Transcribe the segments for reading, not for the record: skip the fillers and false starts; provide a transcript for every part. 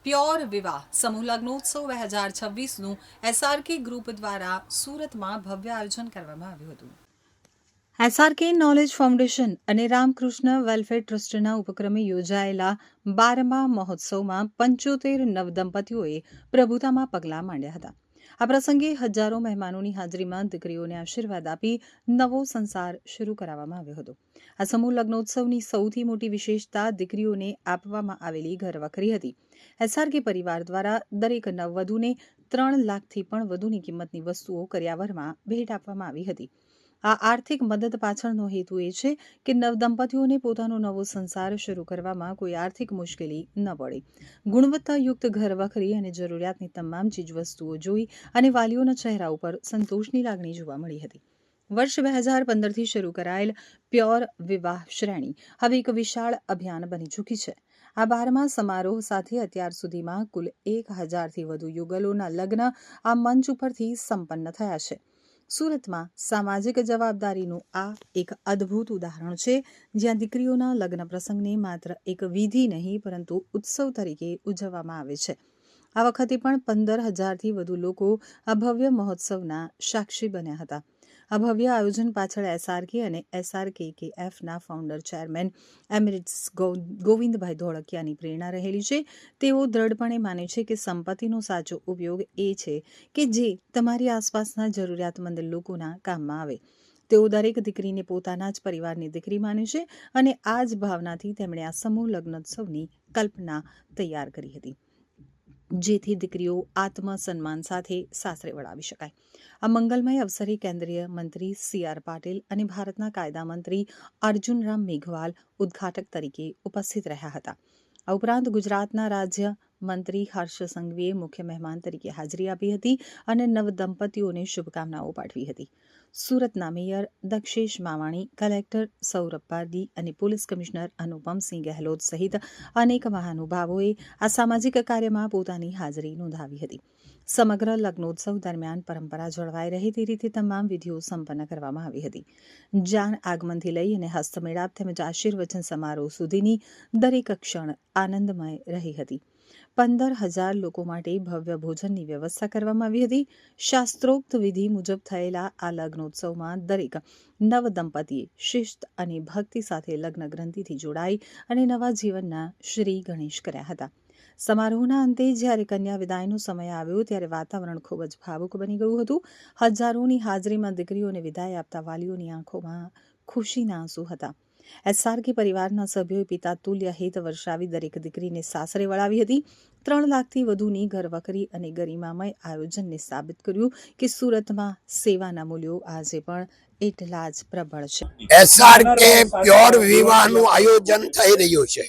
Pure વિવાહ સમૂહ લગ્નોત્સવ 2026નું SRK group દ્વારા સુરતમાં ભવ્ય આયોજન કરવામાં આવ્યું હતું। SRK નોલેજ ફાઉન્ડેશન અને રામકૃષ્ણ વેલફેર ટ્રસ્ટના ઉપક્રમે યોજાયેલા 12મા મહોત્સવમાં 75 નવદંપતીઓએ પ્રભુતામાં પગલાં માંડ્યા હતા। આ પ્રસંગે હજારો મહેમાનોની હાજરીમાં દીકરીઓને આશીર્વાદ આપી નવો સંસાર શરૂ કરાવવામાં આવ્યો હતો। આ સમૂહ લગ્નોત્સવની સૌથી મોટી વિશેષતા દીકરીઓને આપવામાં આવેલી ઘરવખરી હતી। SRK પરિવાર દ્વારા દરેક નવવધૂને 3 લાખથી પણ વધુની કિંમતની વસ્તુઓ કરિયાવરમાં ભેટ આપવામાં આવી હતી। આ આર્થિક મદદ પાછળનો હેતુ એ છે કે નવદંપતીઓને પોતાનો નવો સંસાર શરૂ કરવામાં કોઈ આર્થિક મુશ્કેલી ન પડે। ગુણવત્તાયુક્ત ઘરવખરી અને જરૂરિયાતની તમામ ચીજવસ્તુઓ જોઈ અને વાલીઓના ચહેરા ઉપર સંતોષની લાગણી જોવા મળી હતી। વર્ષ 2015થી શરૂ કરાયેલ પ્યોર વિવાહ શ્રેણી હવે એક વિશાળ અભિયાન બની ચૂકી છે। આ 12મા સમારોહ સાથે અત્યાર સુધીમાં કુલ 1000થી વધુ યુગલોના લગ્ન આ મંચ ઉપરથી સંપન્ન થયા છે। સુરતમાં સામાજિક જવાબદારીનું આ એક અદ્ભુત ઉદાહરણ છે, જ્યાં દીકરીઓના લગ્ન પ્રસંગને માત્ર એક વિધિ નહીં પરંતુ ઉત્સવ તરીકે ઉજવવામાં આવે છે। આ વખતે પણ 15000થી વધુ લોકો આ ભવ્ય મહોત્સવના સાક્ષી બન્યા હતા। આ ભવ્ય આયોજન પાછળ SRK અને SRKKFના ફાઉન્ડર ચેરમેન એમિરિટ્સ ગોવિંદભાઈ ધોળકિયાની પ્રેરણા રહેલી છે। તેઓ દ્રઢપણે માને છે કે સંપત્તિનો સાચો ઉપયોગ એ છે કે જે તમારી આસપાસના જરૂરિયાતમંદ લોકોના કામમાં આવે। તેઓ દરેક દીકરીને પોતાના જ પરિવારની દીકરી માને છે અને આ જ ભાવનાથી તેમણે આ સમૂહ લગ્નોત્સવની કલ્પના તૈયાર કરી હતી, જેથી દીકરીઓ આત્મસન્માન સાથે સાસરે વળાવી શકાય। આ મંગલમય અવસરે કેન્દ્રીય મંત્રી CR પાટીલ અને ભારતના કાયદા મંત્રી અર્જુનરામ મેઘવાલ ઉદ્ઘાટક તરીકે ઉપસ્થિત રહ્યા હતા। આ ઉપરાંત ગુજરાતના રાજ્ય મંત્રી હર્ષ સંઘવીએ મુખ્ય મહેમાન તરીકે હાજરી આપી હતી અને નવદંપતીઓને શુભકામનાઓ પાઠવી હતી। સુરતના મેયર દક્ષેશ માવાણી, કલેક્ટર સૌરભ પારધી અને પોલીસ કમિશનર અનુપમસિંહ ગહેલોત સહિત અનેક મહાનુભાવોએ આ સામાજિક કાર્યમાં પોતાની હાજરી નોંધાવી હતી। સમગ્ર લગ્નોત્સવ દરમિયાન પરંપરા જળવાઈ રહે તે રીતે તમામ વિધિઓ સંપન્ન કરવામાં આવી હતી। જાન આગમનથી લઈ અને હસ્તમેળાપ તેમજ આશીર્વચન સમારોહ સુધીની દરેક ક્ષણ આનંદમય રહી હતી। 15000 લોકો માટે ભવ્ય ભોજનની વ્યવસ્થા કરવામાં આવી હતી। શાસ્ત્રોક્ત વિધિ મુજબ થયેલા આ લગ્નોત્સવમાં દરેક નવદંપતીએ શિસ્ત અને ભક્તિ સાથે લગ્ન ગ્રંથિથી જોડાઈ અને નવા જીવનના શ્રી ગણેશ કર્યા હતા। સમારોહના અંતે જ્યારે કન્યા વિદાયનો સમય આવ્યો ત્યારે વાતાવરણ ખૂબ જ ભાવુક બની ગયું હતું। હજારોની હાજરીમાં દીકરીઓને વિદાય આપતા વાલીઓની આંખોમાં ખુશીના આંસુ હતા। SRK પરિવારના સભ્યોએ પિતા તુલ્ય હિત વર્ષાવી દરેક દીકરીને સાસરે વળાવી હતી। 3 લાખથી વધુની ઘરવખરી અને ગરિમામય આયોજનને સાબિત કર્યું કે સુરતમાં સેવાના મૂલ્યો આજે પણ એટલા જ પ્રબળ છે। SRK પ્યોર વિવાહનું આયોજન થઈ રહ્યું છે।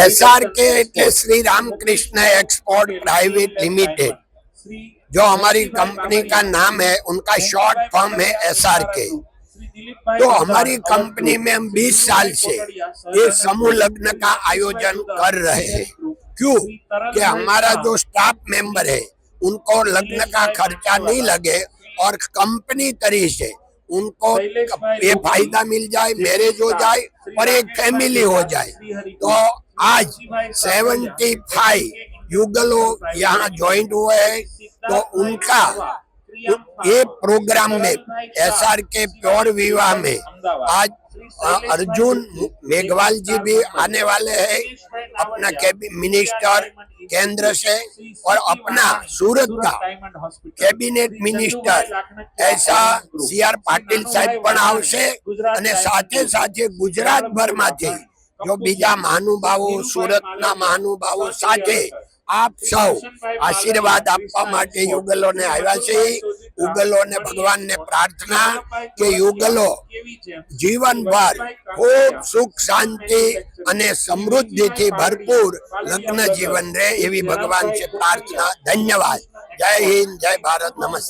SRK એટલે Shri Ramkrishna export private limited, जो हमारी कंपनी का नाम है, उनका शॉर्ट फॉर्म है SRK। तो हमारी कंपनी में हम 20 साल से ये समूह लग्न का आयोजन कर रहे हैं। क्यों? कि हमारा जो स्टाफ मेंबर है उनको लग्न का खर्चा नहीं लगे और कंपनी तरीके से उनको ये फायदा मिल जाए, मैरिज हो जाए और एक फैमिली हो जाए। तो आज 75 युगलों यहाँ ज्वाइंट हुए हैं। तो उनका ये प्रोग्राम में SRK प्योर विवाह में आज अर्जुन मेघवाल जी भी आने वाले हैं, अपना कैबिनेट मिनिस्टर केंद्र से, और अपना सूरत का कैबिनेट मिनिस्टर ऐसा CR पाटिल साहब पण आवशे અને સાથે સાથે ગુજરાતભર માંથી जो बीजा महानुभावो सूरतना महानुभावो साथे आप सौ आशीर्वाद आपवा माटे युगलोने आव्या छे। युगलोने भगवान ने प्रार्थना के युगलो जीवन भर खूब सुख शांति अने समृद्धि थी भरपूर लग्न जीवन रहे एवी भगवान से प्रार्थना। धन्यवाद। जय हिंद, जय भारत, नमस्ते।